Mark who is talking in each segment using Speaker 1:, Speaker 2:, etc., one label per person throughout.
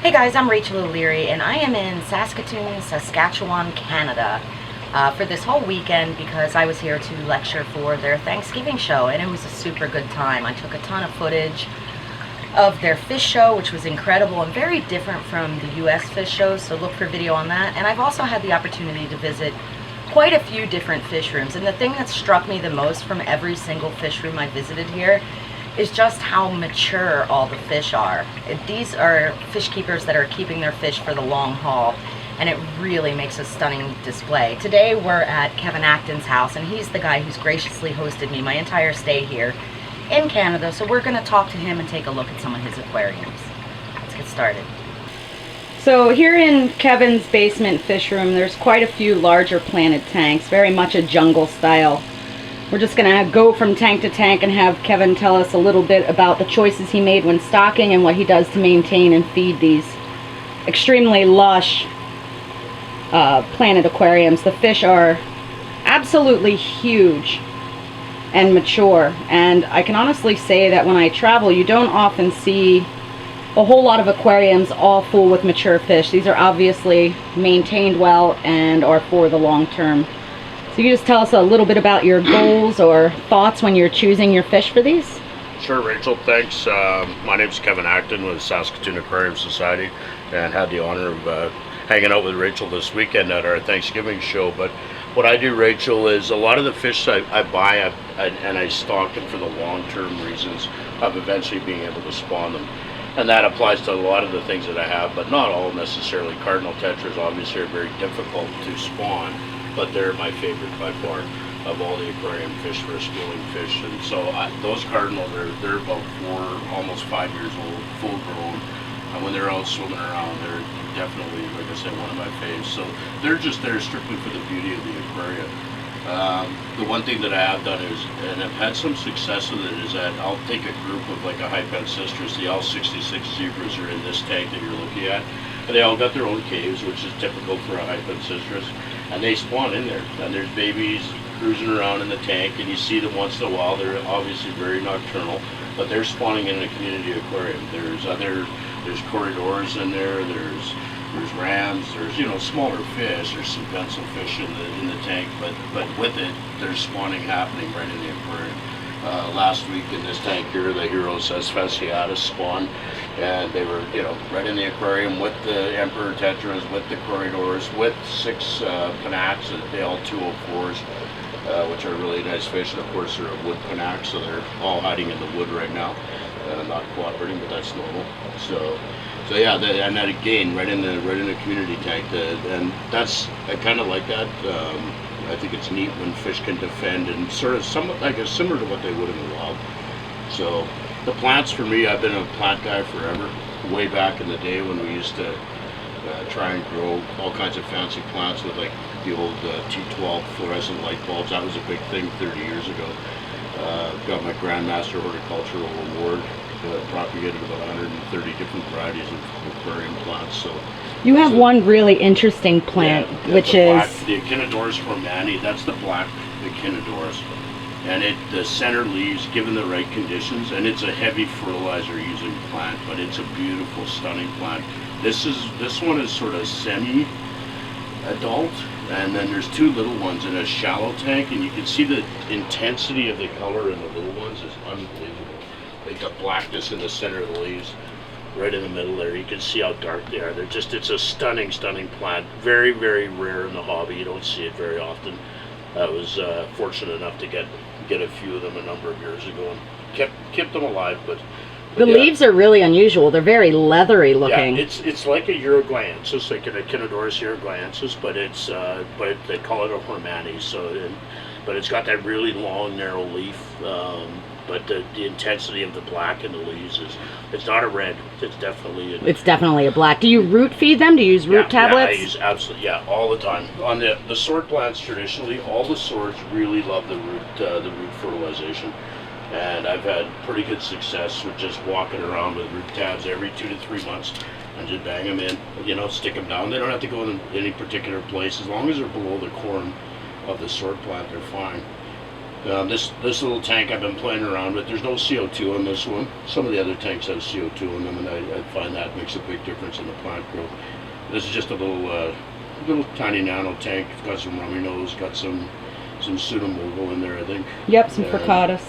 Speaker 1: Hey guys, I'm Rachel O'Leary and I am in Saskatoon, Saskatchewan, Canada for this whole weekend because I was here to lecture for their Thanksgiving show, and it was a super good time. I took a ton of footage of their fish show, which was incredible and very different from the US fish shows, so look for video on that. And I've also had the opportunity to visit quite a few different fish rooms, and the thing that struck me the most from every single fish room I visited here is just how mature all the fish are. These are fish keepers that are keeping their fish for the long haul, and it really makes a stunning display. Today we're at Kevin Acton's house, and he's the guy who's graciously hosted me my entire stay here in Canada, so we're going to talk to him and take a look at some of his aquariums. Let's get started. So here in Kevin's basement fish room, there's quite a few larger planted tanks, very much a jungle style. We're just going to go from tank to tank and have Kevin tell us a little bit about the choices he made when stocking and what he does to maintain and feed these extremely lush planted aquariums. The fish are absolutely huge and mature, and I can honestly say that when I travel, you don't often see a whole lot of aquariums all full with mature fish. These are obviously maintained well and are for the long term. So you just tell us a little bit about your goals or thoughts when you're choosing your fish for these?
Speaker 2: Sure, Rachel, thanks. My name's Kevin Acton with Saskatoon Aquarium Society, and had the honor of hanging out with Rachel this weekend at our Thanksgiving show. But what I do, Rachel, is a lot of the fish I buy and I stock them for the long-term reasons of eventually being able to spawn them. And that applies to a lot of the things that I have, but not all necessarily. Cardinal tetras obviously are very difficult to spawn, but they're my favorite by far of all the aquarium fish for a schooling fish. And so those cardinals they're about 4, almost 5 years old, full grown, and when they're out swimming around, they're definitely, like I said, one of my faves. So they're just there strictly for the beauty of the aquarium. The one thing that I have done is, and I've had some success with it, is that I'll take a group of like a Hypensistrus. The L66 zebras are in this tank that you're looking at, and they all got their own caves, which is typical for a Hypensistrus, and they spawn in there, and there's babies cruising around in the tank, and you see them once in a while. They're obviously very nocturnal, but they're spawning in a community aquarium. There's corridors in there, there's rams, there's smaller fish, there's some pencil fish in the tank, but with it there's spawning happening right in the aquarium. Last week in this tank here, the Heros fasciatus spawned, and they were right in the aquarium with the emperor tetras, with the corridors, with 6 panax, the L204s, which are really nice fish, and of course they're a wood panax, so they're all hiding in the wood right now, not cooperating, but that's normal. So yeah, and that again, right in the community tank, and I kind of like that. I think it's neat when fish can defend and sort of somewhat, I guess, similar to what they would in the wild. So the plants, for me, I've been a plant guy forever. Way back in the day when we used to try and grow all kinds of fancy plants with like the old T12 fluorescent light bulbs. That was a big thing 30 years ago. Got my Grandmaster Horticultural Award. Propagated about 130 different varieties of aquarium plants. So
Speaker 1: you have one really interesting plant, which is
Speaker 2: the Echinodorus formani. That's the black Echinodorus, and the center leaves, given the right conditions, and it's a heavy fertilizer using plant, but it's a beautiful, stunning plant. This one is sort of semi-adult, and then there's 2 little ones in a shallow tank, and you can see the intensity of the color in the little ones is unbelievable. They got blackness in the center of the leaves, right in the middle there. You can see how dark they are. It's a stunning, stunning plant. Very, very rare in the hobby. You don't see it very often. I was fortunate enough to get a few of them a number of years ago and kept them alive. But
Speaker 1: the leaves are really unusual. They're very leathery looking.
Speaker 2: Yeah, it's like a Uruguayensis, like an Echinodorus uruguayensis, but they call it a hormani. But it's got that really long, narrow leaf. But the intensity of the black in the leaves it's not a red. It's definitely a black. Do you root feed them? Do you use root tablets? Yeah, I use absolutely, all the time. On the sword plants, traditionally, all the swords really love the root fertilization, and I've had pretty good success with just walking around with root tabs every 2 to 3 months and just bang them in, stick them down. They don't have to go in any particular place. As long as they're below the corm of the sword plant, they're fine. This little tank I've been playing around with. There's no CO2 on this one. Some of the other tanks have CO2 in them, and I find that makes a big difference in the plant growth. This is just a little tiny nano tank. It's got some rummy nose, got some pseudomorpho in there, I think.
Speaker 3: Yep, some fricatus.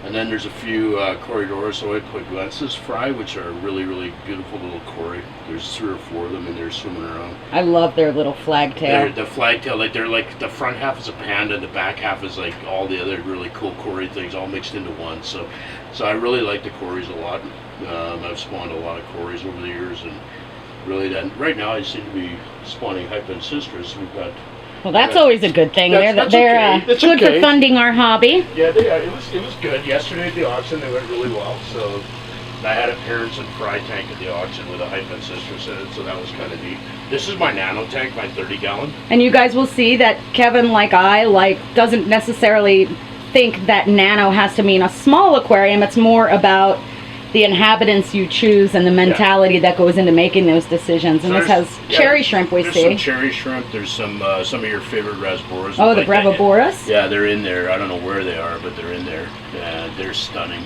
Speaker 2: And then there's a few corridors, so I put Glence's fry, which are really, really beautiful little cory. There's 3 or 4 of them in there swimming around.
Speaker 3: I love their little flagtail.
Speaker 2: The flagtail, they're like the front half is a panda, the back half is like all the other really cool cory things all mixed into one. So I really like the cories a lot. I've spawned a lot of cories over the years, and really then right now I seem to be spawning hypancistris. We've got.
Speaker 3: Well, that's always a good thing. They're
Speaker 2: okay.
Speaker 3: Good for funding our hobby.
Speaker 2: Yeah, it was good. Yesterday at the auction, they went really well. So I had a parents and fry tank at the auction with a hypancistris in it, so that was kind of neat. This is my nano tank, my 30-gallon.
Speaker 3: And you guys will see that Kevin, like I, doesn't necessarily think that nano has to mean a small aquarium. It's more about the inhabitants you choose and the mentality that goes into making those decisions. And so this has cherry shrimp, we see.
Speaker 2: There's some cherry shrimp. There's some of your favorite rasboras.
Speaker 3: Oh, the Breviboras?
Speaker 2: Yeah, they're in there. I don't know where they are, but they're in there. They're stunning.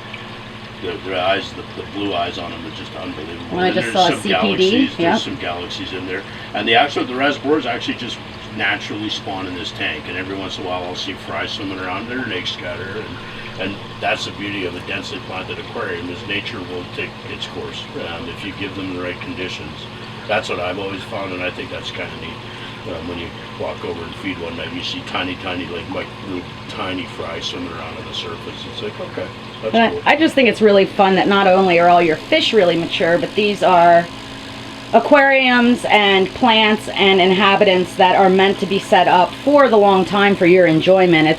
Speaker 2: Their eyes, the blue eyes on them are just unbelievable.
Speaker 3: Well, I just saw a CPD.
Speaker 2: There's some galaxies in there. And the rasboras actually just naturally spawn in this tank. And every once in a while I'll see fry swimming around. They're an egg scatter. And that's the beauty of a densely planted aquarium, is nature will take its course if you give them the right conditions. That's what I've always found, and I think that's kind of neat. When you walk over and feed one night, you see tiny, like tiny fry swimming around on the surface. It's like, okay, that's cool.
Speaker 3: I just think it's really fun that not only are all your fish really mature, but these are aquariums and plants and inhabitants that are meant to be set up for the long time for your enjoyment.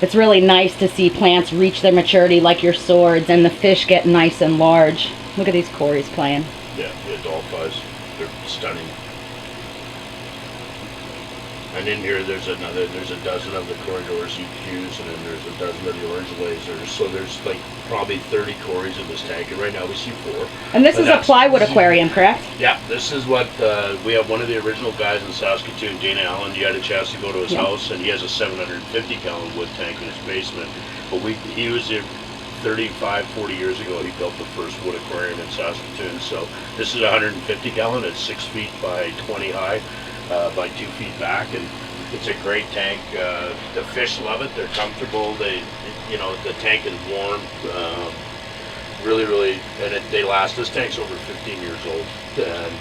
Speaker 3: It's really nice to see plants reach their maturity like your swords, and the fish get nice and large. Look at these cories playing.
Speaker 2: Yeah, the dolphins, they're stunning. And in here there's a dozen of the corridors EQs, and then there's a dozen of the orange lasers. So there's like probably 30 cories in this tank, and right now we see 4.
Speaker 3: And this is a plywood aquarium, correct?
Speaker 2: Yeah, this is what we have. One of the original guys in Saskatoon, Dana Allen. You had a chance to go to his house, and he has a 750-gallon wood tank in his basement. But he was there 35, 40 years ago. He built the first wood aquarium in Saskatoon. So this is a 150-gallon. It's 6 feet by 20 high. By 2 feet back, and it's a great tank. The fish love it. They're comfortable. The tank is warm. Really, and they last. This tank's over 15 years old, and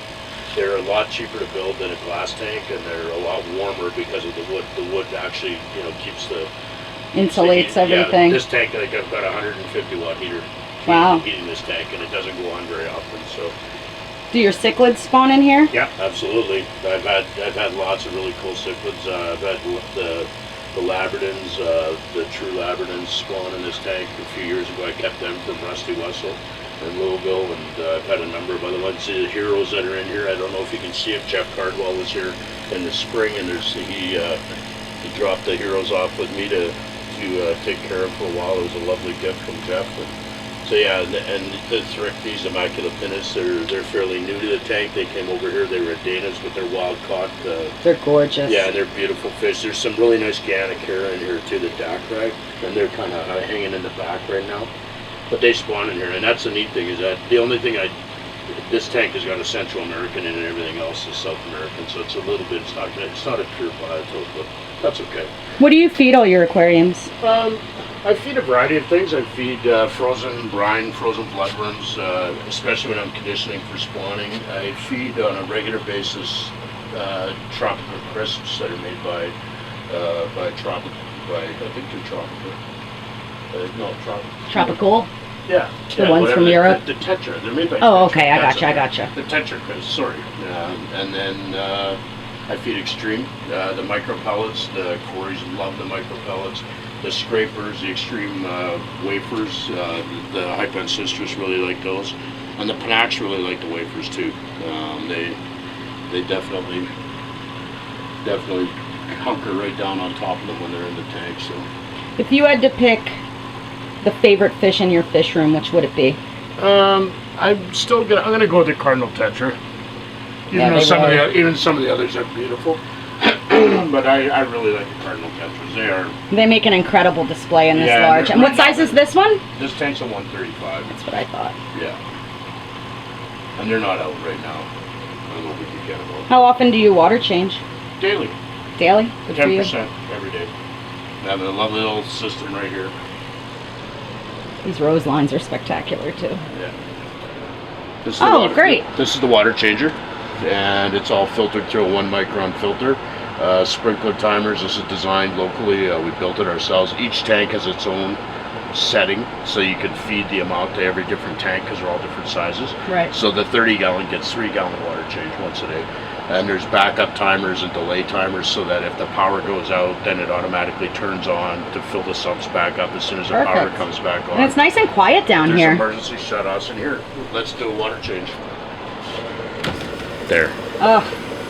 Speaker 2: they're a lot cheaper to build than a glass tank, and they're a lot warmer because of the wood. The wood actually, keeps the
Speaker 3: insulates everything.
Speaker 2: Yeah, this tank, I've got a 150 watt heater.
Speaker 3: Wow.
Speaker 2: Heating this tank, and it doesn't go on very often. So.
Speaker 3: Do your cichlids spawn in here?
Speaker 2: Yeah, absolutely. I've had lots of really cool cichlids. I've had the labradins, the true labradins spawn in this tank a few years ago. I kept them from Rusty Wessel in Louisville, and I've had a number of other ones. The heroes that are in here, I don't know if you can see it. Jeff Cardwell was here in the spring, and he dropped the heroes off with me to take care of for a while. It was a lovely gift from Jeff. So yeah, and the Thrichtes, Immaculopinus, they're fairly new to the tank. They came over here. They were at Dana's with their wild caught.
Speaker 3: They're gorgeous.
Speaker 2: Yeah, they're beautiful fish. There's some really nice Ganachera in here too, the Dacryte, and they're kind of hanging in the back right now. But they spawn in here, and that's the neat thing, is that the only thing this tank has got a Central American in it, and everything else is South American. So it's a little bit. It's not a pure biotope, but that's okay.
Speaker 3: What do you feed all your aquariums?
Speaker 2: I feed a variety of things. I feed frozen brine, frozen bloodworms, especially when I'm conditioning for spawning. I feed on a regular basis tropical crisps that are made by I think they're tropical.
Speaker 3: Tropical?
Speaker 2: Yeah.
Speaker 3: The ones from Europe?
Speaker 2: The Tetra. They're made by
Speaker 3: Oh,
Speaker 2: Tetra.
Speaker 3: okay. I gotcha.
Speaker 2: The Tetra crisps, sorry. And then I feed extreme, the micro pellets. The cories love the micro pellets. The scrapers, the extreme wafers, the hypancistris really like those, and the Panax really like the wafers too. They definitely hunker right down on top of them when they're in the tank. So,
Speaker 3: if you had to pick the favorite fish in your fish room, which would it be?
Speaker 2: I'm gonna go with the Cardinal Tetra. Even some of the others are beautiful. one, but I really like the cardinal tetra's.
Speaker 3: They make an incredible display in this
Speaker 2: Yeah,
Speaker 3: large. And what
Speaker 2: they're-
Speaker 3: size is this one?
Speaker 2: This tank's a 135.
Speaker 3: That's what I thought.
Speaker 2: Yeah. And they're not out right now. I don't know if we can get them out.
Speaker 3: How often do you water change?
Speaker 2: Daily.
Speaker 3: Daily? Good for you.
Speaker 2: 10% every day. I have a lovely little system right here.
Speaker 3: These rose lines are spectacular too.
Speaker 2: Yeah. This is the
Speaker 3: Oh,
Speaker 2: water,
Speaker 3: great.
Speaker 2: This is the water changer, and it's all filtered through a 1 micron filter. Sprinkler timers. This is designed locally. We built it ourselves. Each tank has its own setting, so you can feed the amount to every different tank because they're all different sizes.
Speaker 3: Right.
Speaker 2: So the 30-gallon gets 3-gallon water change once a day. And there's backup timers and delay timers so that if the power goes out, then it automatically turns on to fill the sumps back up as soon as the power
Speaker 3: Perfect.
Speaker 2: comes back on.
Speaker 3: And it's nice and quiet down
Speaker 2: There's
Speaker 3: here.
Speaker 2: emergency shut-offs in here. Let's do a water change. There.
Speaker 3: Oh,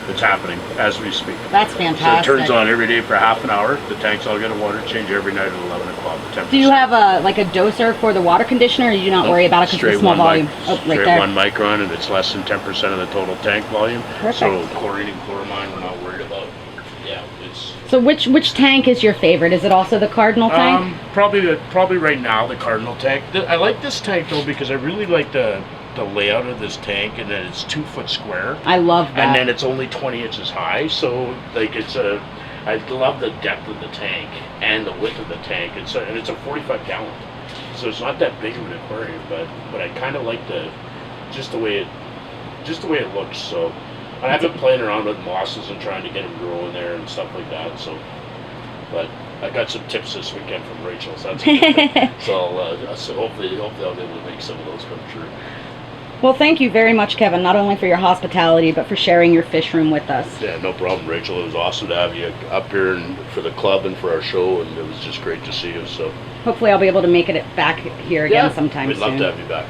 Speaker 2: It's happening as we speak.
Speaker 3: that's
Speaker 2: So it
Speaker 3: fantastic.
Speaker 2: turns on every day for half an hour. The tanks all get a water change every night at 11 o'clock.
Speaker 3: Do you have a like a doser for the water conditioner, or do you not worry about it because it's a small volume? Oh, right
Speaker 2: Straight
Speaker 3: there.
Speaker 2: 1 micron, and it's less than 10% of the total tank volume.
Speaker 3: Perfect.
Speaker 2: So chlorine and chloramine we're not worried about. Yeah, it's...
Speaker 3: So which tank is your favorite? Is it also the Cardinal tank?
Speaker 2: Probably right now the Cardinal tank. I like this tank though because I really like the layout of this tank, and then it's 2 foot square.
Speaker 3: I love that.
Speaker 2: And then it's only 20 inches high, so like I love the depth of the tank and the width of the tank. And it's a 45 gallon, so it's not that big of an aquarium, but I kind of like just the way it looks. So I've been playing around with mosses and trying to get them growing there and stuff like that. So, but I got some tips this weekend from Rachel, so that's a good thing. So hopefully I'll be able to make some of those come true.
Speaker 3: Well, thank you very much, Kevin, not only for your hospitality, but for sharing your fish room with us.
Speaker 2: Yeah, no problem, Rachel. It was awesome to have you up here and for the club and for our show, and it was just great to see you. So
Speaker 3: Hopefully I'll be able to make it back here again sometime
Speaker 2: we'd
Speaker 3: soon.
Speaker 2: love to have you back.